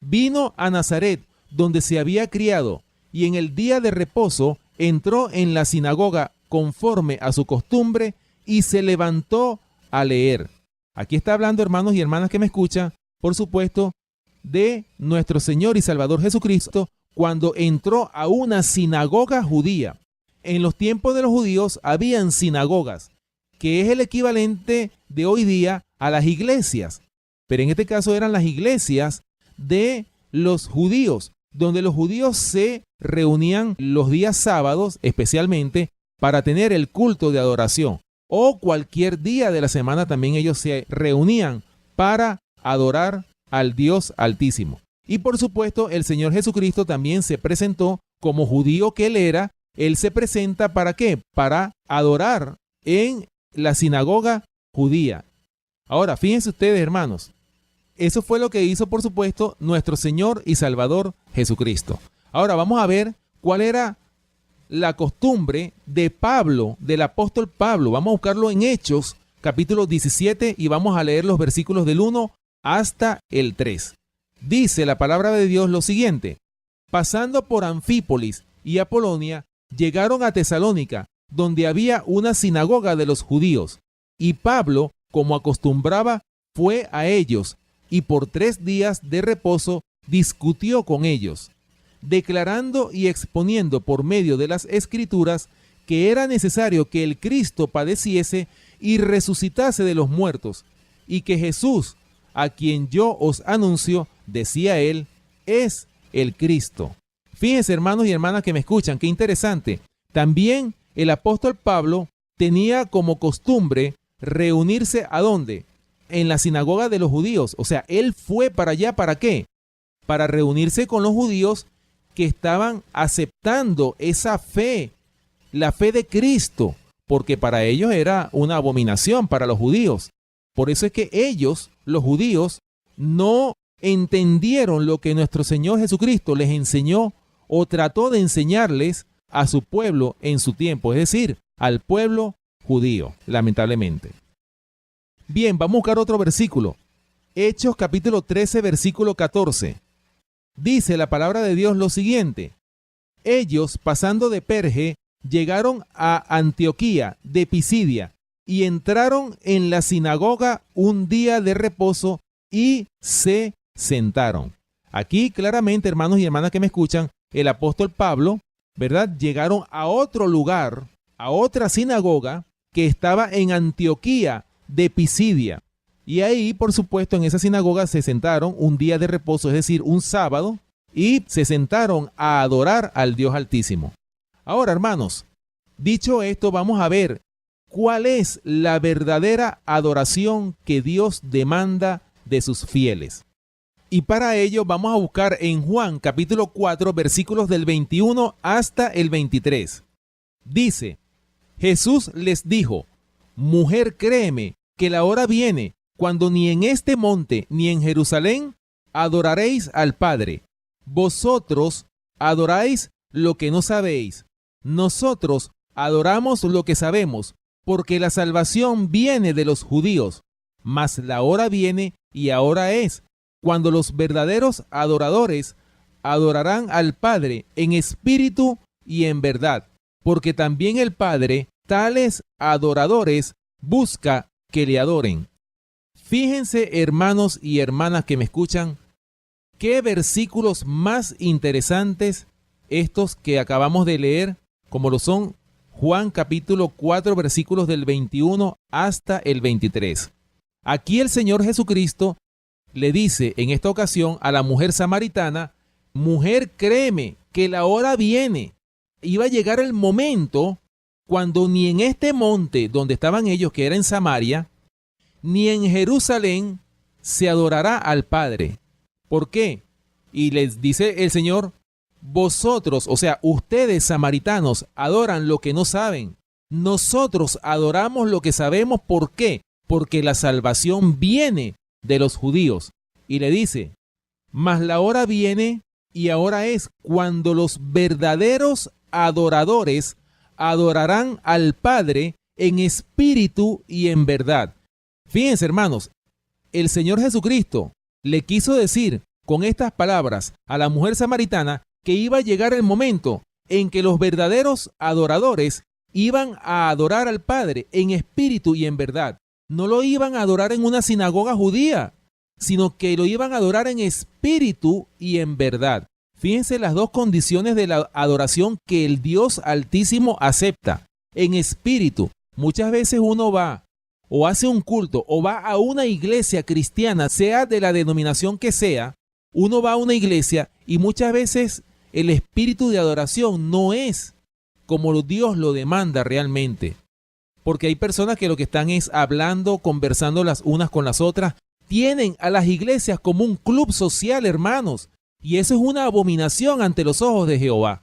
vino a Nazaret, donde se había criado, y en el día de reposo entró en la sinagoga conforme a su costumbre y se levantó a leer. Aquí está hablando, hermanos y hermanas que me escuchan, por supuesto, de nuestro Señor y Salvador Jesucristo cuando entró a una sinagoga judía. En los tiempos de los judíos habían sinagogas, que es el equivalente de hoy día a las iglesias, pero en este caso eran las iglesias de los judíos, donde los judíos se reunían los días sábados especialmente para tener el culto de adoración, o cualquier día de la semana también ellos se reunían para adorar al Dios Altísimo. Y por supuesto el Señor Jesucristo también se presentó como judío que él era. Él se presenta ¿para qué? Para adorar en la sinagoga judía. Ahora, fíjense ustedes, hermanos, eso fue lo que hizo, por supuesto, nuestro Señor y Salvador Jesucristo. Ahora vamos a ver cuál era la costumbre de Pablo, del apóstol Pablo. Vamos a buscarlo en Hechos, capítulo 17, y vamos a leer los versículos del 1 hasta el 3. Dice la palabra de Dios lo siguiente: pasando por Anfípolis y Apolonia, llegaron a Tesalónica, donde había una sinagoga de los judíos, y Pablo, como acostumbraba, fue a ellos, y por 3 días de reposo discutió con ellos, declarando y exponiendo por medio de las Escrituras que era necesario que el Cristo padeciese y resucitase de los muertos, y que Jesús, a quien yo os anuncio, decía él, es el Cristo. Fíjense, hermanos y hermanas que me escuchan, qué interesante. También el apóstol Pablo tenía como costumbre reunirse ¿a dónde? En la sinagoga de los judíos. O sea, él fue para allá, ¿para qué? Para reunirse con los judíos que estaban aceptando esa fe, la fe de Cristo, porque para ellos era una abominación para los judíos. Por eso es que ellos, los judíos, no entendieron lo que nuestro Señor Jesucristo les enseñó o trató de enseñarles a su pueblo en su tiempo, es decir, al pueblo judío, lamentablemente. Bien, vamos a buscar otro versículo. Hechos capítulo 13, versículo 14. Dice la palabra de Dios lo siguiente: ellos, pasando de Perge, llegaron a Antioquía de Pisidia y entraron en la sinagoga un día de reposo y se sentaron. Aquí claramente, hermanos y hermanas que me escuchan, el apóstol Pablo, ¿verdad? Llegaron a otro lugar, a otra sinagoga que estaba en Antioquía de Pisidia. Y ahí, por supuesto, en esa sinagoga se sentaron un día de reposo, es decir, un sábado, y se sentaron a adorar al Dios Altísimo. Ahora, hermanos, dicho esto, vamos a ver cuál es la verdadera adoración que Dios demanda de sus fieles. Y para ello vamos a buscar en Juan capítulo 4 versículos del 21 hasta el 23. Dice: Jesús les dijo: mujer, créeme que la hora viene cuando ni en este monte ni en Jerusalén adoraréis al Padre. Vosotros adoráis lo que no sabéis. Nosotros adoramos lo que sabemos, porque la salvación viene de los judíos. Mas la hora viene, y ahora es, cuando los verdaderos adoradores adorarán al Padre en espíritu y en verdad, porque también el Padre tales adoradores busca que le adoren. Fíjense, hermanos y hermanas que me escuchan, qué versículos más interesantes estos que acabamos de leer, como lo son Juan capítulo 4 versículos del 21 hasta el 23. Aquí el Señor Jesucristo le dice en esta ocasión a la mujer samaritana: mujer, créeme que la hora viene. Iba a llegar el momento cuando ni en este monte donde estaban ellos, que era en Samaria, ni en Jerusalén se adorará al Padre. ¿Por qué? Y les dice el Señor, vosotros, o sea, ustedes samaritanos, adoran lo que no saben. Nosotros adoramos lo que sabemos. ¿Por qué? Porque la salvación viene de los judíos. Y le dice, mas la hora viene y ahora es cuando los verdaderos adoradores adorarán al Padre en espíritu y en verdad. Fíjense, hermanos, el Señor Jesucristo le quiso decir con estas palabras a la mujer samaritana que iba a llegar el momento en que los verdaderos adoradores iban a adorar al Padre en espíritu y en verdad. No lo iban a adorar en una sinagoga judía, sino que lo iban a adorar en espíritu y en verdad. Fíjense las dos condiciones de la adoración que el Dios Altísimo acepta. En espíritu, muchas veces uno va o hace un culto o va a una iglesia cristiana, sea de la denominación que sea, uno va a una iglesia y muchas veces el espíritu de adoración no es como Dios lo demanda realmente. Porque hay personas que lo que están es hablando, conversando las unas con las otras. Tienen a las iglesias como un club social, hermanos. Y eso es una abominación ante los ojos de Jehová.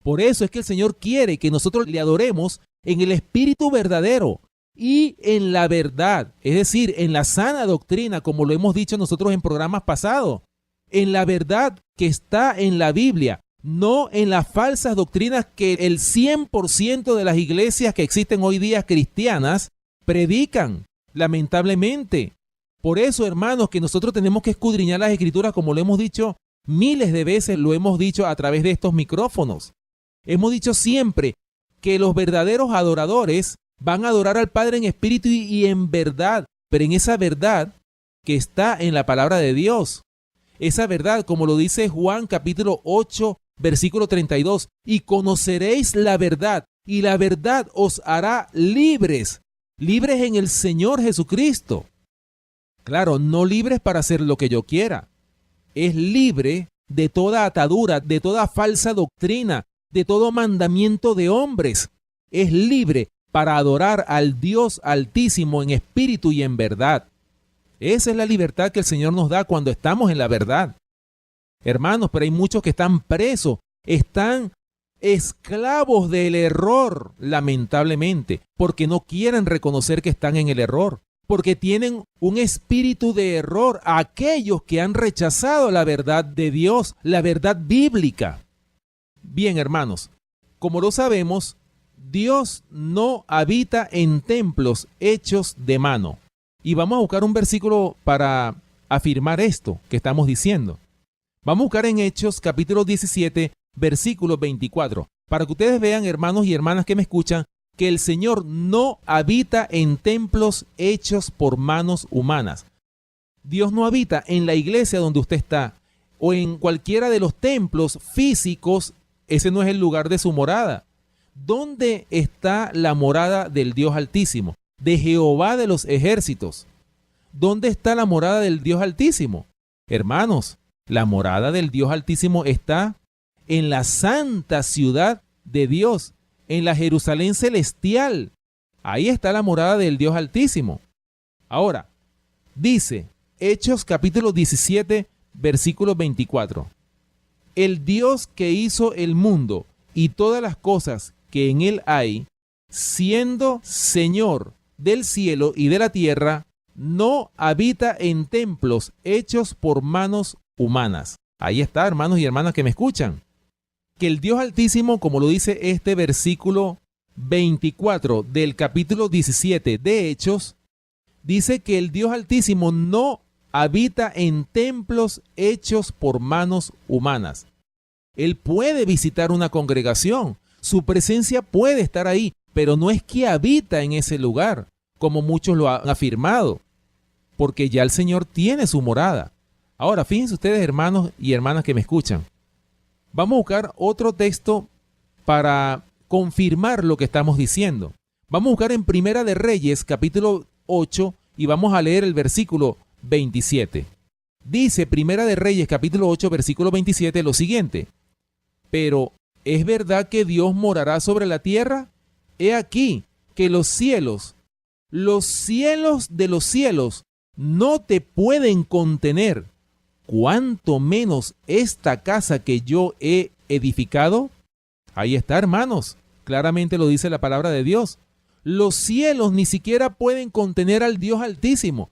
Por eso es que el Señor quiere que nosotros le adoremos en el espíritu verdadero y en la verdad. Es decir, en la sana doctrina, como lo hemos dicho nosotros en programas pasados. En la verdad que está en la Biblia. No en las falsas doctrinas que el 100% de las iglesias que existen hoy día cristianas predican, lamentablemente. Por eso, hermanos, que nosotros tenemos que escudriñar las Escrituras, como lo hemos dicho miles de veces, lo hemos dicho a través de estos micrófonos. Hemos dicho siempre que los verdaderos adoradores van a adorar al Padre en espíritu y en verdad, pero en esa verdad que está en la palabra de Dios. Esa verdad, como lo dice Juan capítulo 8, versículo 32, y conoceréis la verdad, y la verdad os hará libres, libres en el Señor Jesucristo. Claro, no libres para hacer lo que yo quiera. Es libre de toda atadura, de toda falsa doctrina, de todo mandamiento de hombres. Es libre para adorar al Dios Altísimo en espíritu y en verdad. Esa es la libertad que el Señor nos da cuando estamos en la verdad. Hermanos, pero hay muchos que están presos, están esclavos del error, lamentablemente, porque no quieren reconocer que están en el error, porque tienen un espíritu de error, aquellos que han rechazado la verdad de Dios, la verdad bíblica. Bien, hermanos, como lo sabemos, Dios no habita en templos hechos de mano. Y vamos a buscar un versículo para afirmar esto que estamos diciendo. Vamos a buscar en Hechos capítulo 17, versículo 24, para que ustedes vean, hermanos y hermanas que me escuchan, que el Señor no habita en templos hechos por manos humanas. Dios no habita en la iglesia donde usted está o en cualquiera de los templos físicos. Ese no es el lugar de su morada. ¿Dónde está la morada del Dios Altísimo? De Jehová de los ejércitos. ¿Dónde está la morada del Dios Altísimo? Hermanos, la morada del Dios Altísimo está en la santa ciudad de Dios, en la Jerusalén celestial. Ahí está la morada del Dios Altísimo. Ahora, dice Hechos capítulo 17, versículo 24. El Dios que hizo el mundo y todas las cosas que en él hay, siendo Señor del cielo y de la tierra, no habita en templos hechos por manos humanas. Ahí está, hermanos y hermanas que me escuchan. Que el Dios Altísimo, como lo dice este versículo 24 del capítulo 17 de Hechos, dice que el Dios Altísimo no habita en templos hechos por manos humanas. Él puede visitar una congregación, su presencia puede estar ahí, pero no es que habita en ese lugar, como muchos lo han afirmado, porque ya el Señor tiene su morada. Ahora, fíjense ustedes, hermanos y hermanas que me escuchan. Vamos a buscar otro texto para confirmar lo que estamos diciendo. Vamos a buscar en Primera de Reyes, capítulo 8, y vamos a leer el versículo 27. Dice Primera de Reyes, capítulo 8, versículo 27, lo siguiente. Pero, ¿es verdad que Dios morará sobre la tierra? he aquí que los cielos de los cielos no te pueden contener, cuánto menos esta casa que yo he edificado. Ahí está, hermanos, claramente lo dice la palabra de Dios. Los cielos ni siquiera pueden contener al Dios Altísimo,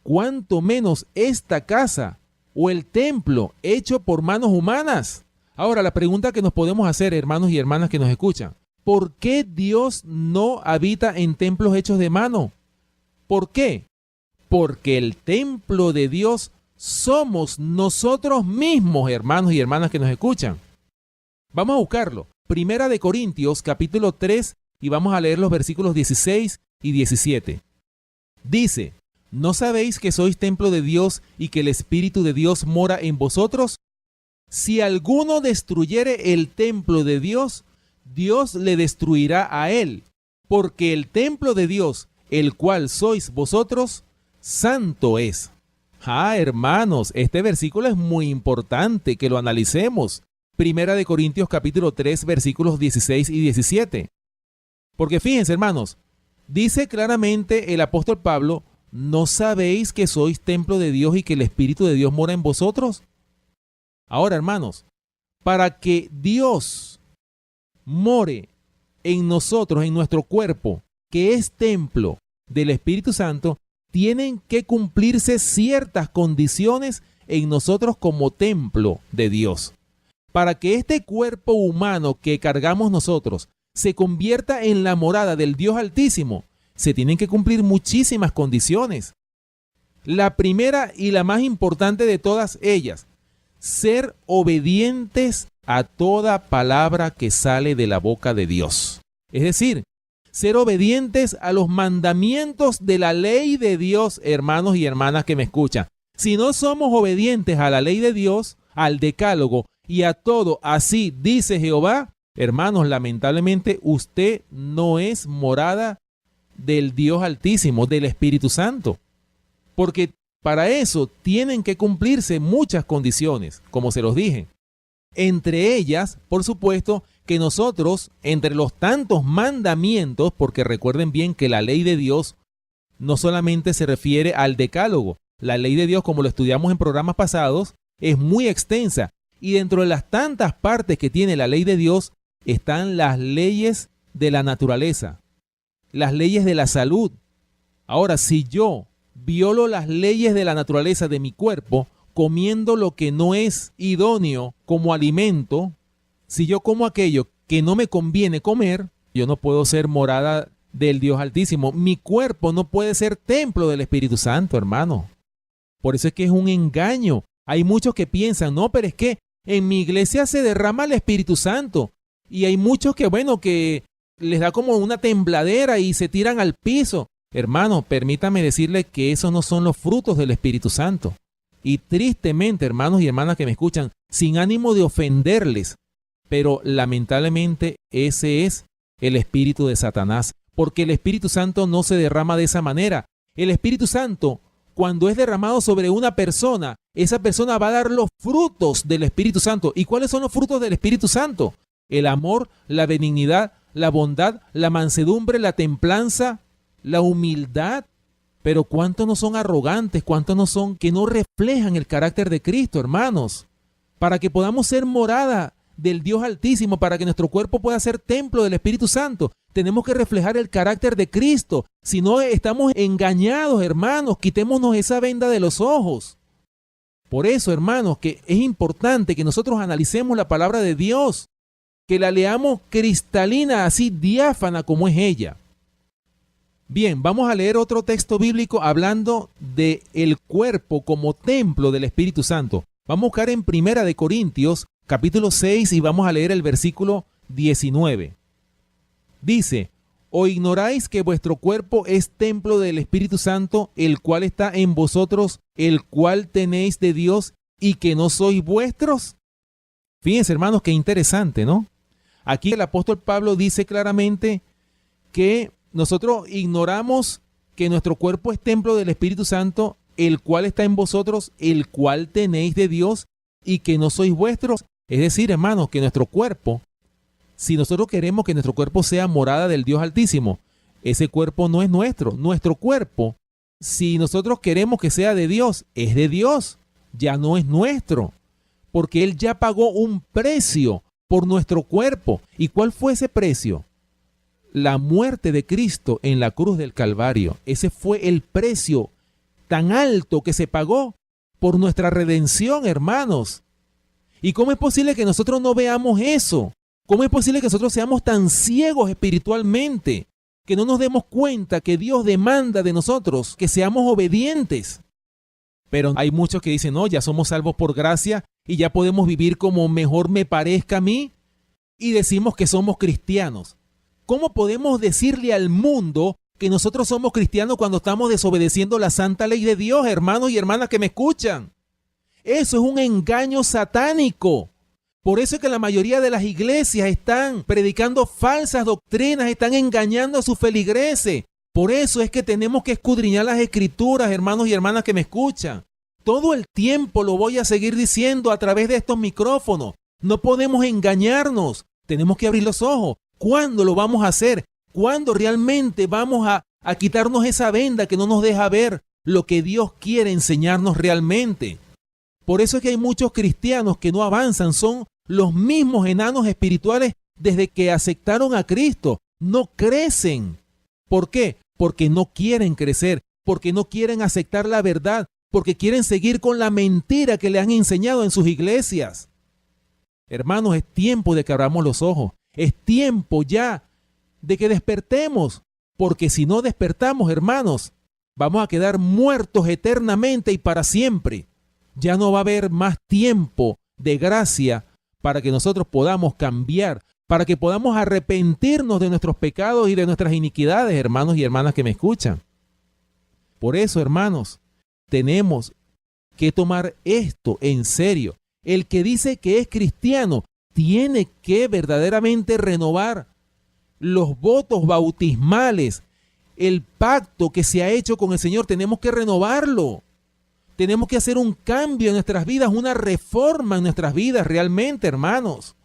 cuánto menos esta casa o el templo hecho por manos humanas. Ahora, la pregunta que nos podemos hacer, hermanos y hermanas que nos escuchan, ¿por qué Dios no habita en templos hechos de mano? ¿Por qué? Porque el templo de Dios somos nosotros mismos, hermanos y hermanas que nos escuchan. Vamos a buscarlo. Primera de Corintios, capítulo 3, y vamos a leer los versículos 16 y 17. Dice, ¿no sabéis que sois templo de Dios y que el Espíritu de Dios mora en vosotros? Si alguno destruyere el templo de Dios, Dios le destruirá a él, porque el templo de Dios, el cual sois vosotros, santo es. Hermanos, este versículo es muy importante que lo analicemos. Primera de Corintios capítulo 3, versículos 16 y 17. Porque fíjense, hermanos, dice claramente el apóstol Pablo, ¿no sabéis que sois templo de Dios y que el Espíritu de Dios mora en vosotros? Ahora, hermanos, para que Dios more en nosotros, en nuestro cuerpo, que es templo del Espíritu Santo, tienen que cumplirse ciertas condiciones en nosotros como templo de Dios. Para que este cuerpo humano que cargamos nosotros se convierta en la morada del Dios Altísimo, se tienen que cumplir muchísimas condiciones. La primera y la más importante de todas ellas, ser obedientes a toda palabra que sale de la boca de Dios. Es decir, ser obedientes a los mandamientos de la ley de Dios, hermanos y hermanas que me escuchan. Si no somos obedientes a la ley de Dios, al decálogo y a todo, así dice Jehová, hermanos, lamentablemente usted no es morada del Dios Altísimo, del Espíritu Santo. Porque para eso tienen que cumplirse muchas condiciones, como se los dije. Entre ellas, por supuesto, que nosotros, entre los tantos mandamientos, porque recuerden bien que la ley de Dios no solamente se refiere al decálogo, la ley de Dios, como lo estudiamos en programas pasados, es muy extensa. Y dentro de las tantas partes que tiene la ley de Dios, están las leyes de la naturaleza, las leyes de la salud. Ahora, si yo violo las leyes de la naturaleza de mi cuerpo, comiendo lo que no es idóneo como alimento, si yo como aquello que no me conviene comer, yo no puedo ser morada del Dios Altísimo. Mi cuerpo no puede ser templo del Espíritu Santo, hermano. Por eso es que es un engaño. Hay muchos que piensan, no, pero es que en mi iglesia se derrama el Espíritu Santo. Y hay muchos que, bueno, que les da como una tembladera y se tiran al piso. Hermano, permítame decirle que esos no son los frutos del Espíritu Santo. Y tristemente, hermanos y hermanas que me escuchan, sin ánimo de ofenderles, pero lamentablemente ese es el espíritu de Satanás, porque el Espíritu Santo no se derrama de esa manera. El Espíritu Santo, cuando es derramado sobre una persona, esa persona va a dar los frutos del Espíritu Santo. ¿Y cuáles son los frutos del Espíritu Santo? El amor, la benignidad, la bondad, la mansedumbre, la templanza, la humildad. Pero ¿cuántos no son arrogantes? ¿Cuántos no son que no reflejan el carácter de Cristo, hermanos? Para que podamos ser morada del Dios Altísimo, para que nuestro cuerpo pueda ser templo del Espíritu Santo, tenemos que reflejar el carácter de Cristo. Si no, estamos engañados, hermanos. Quitémonos esa venda de los ojos. Por eso, hermanos, que es importante que nosotros analicemos la palabra de Dios, que la leamos cristalina, así diáfana como es ella. Bien, vamos a leer otro texto bíblico hablando de el cuerpo como templo del Espíritu Santo. Vamos a buscar en Primera de Corintios, capítulo 6, y vamos a leer el versículo 19. Dice, ¿o ignoráis que vuestro cuerpo es templo del Espíritu Santo, el cual está en vosotros, el cual tenéis de Dios, y que no sois vuestros? Fíjense, hermanos, qué interesante, ¿no? Aquí el apóstol Pablo dice claramente que nosotros ignoramos que nuestro cuerpo es templo del Espíritu Santo, el cual está en vosotros, el cual tenéis de Dios, y que no sois vuestros. Es decir, hermanos, que nuestro cuerpo Si nosotros queremos que nuestro cuerpo sea morada del Dios Altísimo, ese cuerpo no es nuestro. Nuestro cuerpo, si nosotros queremos que sea de Dios, es de Dios, ya no es nuestro, porque Él ya pagó un precio por nuestro cuerpo. ¿Y cuál fue ese precio? La muerte de Cristo en la cruz del Calvario. Ese fue el precio tan alto que se pagó por nuestra redención, hermanos. ¿Y cómo es posible que nosotros no veamos eso? ¿Cómo es posible que nosotros seamos tan ciegos espiritualmente que no nos demos cuenta que Dios demanda de nosotros que seamos obedientes? Pero hay muchos que dicen, no, ya somos salvos por gracia y ya podemos vivir como mejor me parezca a mí, y decimos que somos cristianos. ¿Cómo podemos decirle al mundo que nosotros somos cristianos cuando estamos desobedeciendo la santa ley de Dios, hermanos y hermanas que me escuchan? Eso es un engaño satánico. Por eso es que la mayoría de las iglesias están predicando falsas doctrinas, están engañando a sus feligreses. Por eso es que tenemos que escudriñar las escrituras, hermanos y hermanas que me escuchan. Todo el tiempo lo voy a seguir diciendo a través de estos micrófonos. No podemos engañarnos. Tenemos que abrir los ojos. ¿Cuándo lo vamos a hacer? ¿Cuándo realmente vamos a quitarnos esa venda que no nos deja ver lo que Dios quiere enseñarnos realmente? Por eso es que hay muchos cristianos que no avanzan. Son los mismos enanos espirituales desde que aceptaron a Cristo. No crecen. ¿Por qué? Porque no quieren crecer, porque no quieren aceptar la verdad, porque quieren seguir con la mentira que le han enseñado en sus iglesias. Hermanos, es tiempo de que abramos los ojos. Es tiempo ya de que despertemos, porque si no despertamos, hermanos, vamos a quedar muertos eternamente y para siempre. Ya no va a haber más tiempo de gracia para que nosotros podamos cambiar, para que podamos arrepentirnos de nuestros pecados y de nuestras iniquidades, hermanos y hermanas que me escuchan. Por eso, hermanos, tenemos que tomar esto en serio. El que dice que es cristiano tiene que verdaderamente renovar los votos bautismales, el pacto que se ha hecho con el Señor. Tenemos que renovarlo. Tenemos que hacer un cambio en nuestras vidas, una reforma en nuestras vidas realmente, hermanos,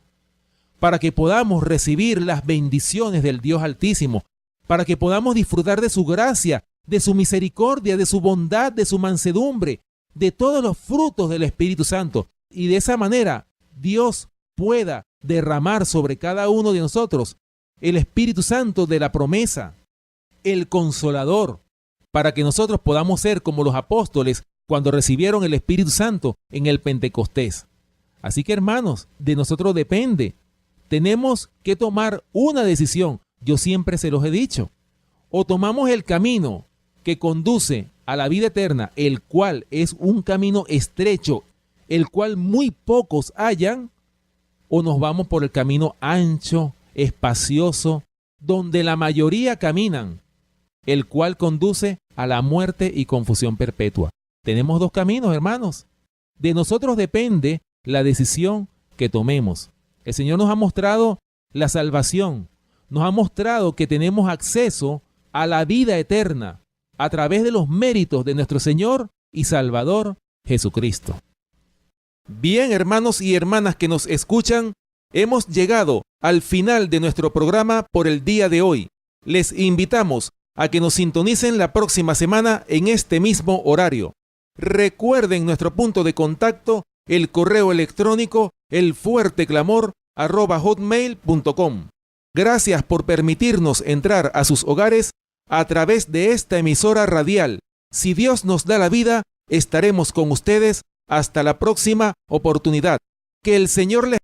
para que podamos recibir las bendiciones del Dios Altísimo, para que podamos disfrutar de su gracia, de su misericordia, de su bondad, de su mansedumbre, de todos los frutos del Espíritu Santo. Y de esa manera Dios pueda derramar sobre cada uno de nosotros el Espíritu Santo de la promesa, el Consolador, para que nosotros podamos ser como los apóstoles cuando recibieron el Espíritu Santo en el Pentecostés. Así que, hermanos, de nosotros depende. Tenemos que tomar una decisión. Yo siempre se los he dicho. O tomamos el camino que conduce a la vida eterna, el cual es un camino estrecho, el cual muy pocos hallan, o nos vamos por el camino ancho, espacioso, donde la mayoría caminan, el cual conduce a la muerte y confusión perpetua. Tenemos dos caminos, hermanos. De nosotros depende la decisión que tomemos. El Señor nos ha mostrado la salvación, nos ha mostrado que tenemos acceso a la vida eterna a través de los méritos de nuestro Señor y Salvador Jesucristo. Bien, hermanos y hermanas que nos escuchan, hemos llegado al final de nuestro programa por el día de hoy. Les invitamos a que nos sintonicen la próxima semana en este mismo horario. Recuerden nuestro punto de contacto, el correo electrónico elfuerteclamor@hotmail.com. Gracias por permitirnos entrar a sus hogares a través de esta emisora radial. Si Dios nos da la vida, estaremos con ustedes hasta la próxima oportunidad. Que el Señor les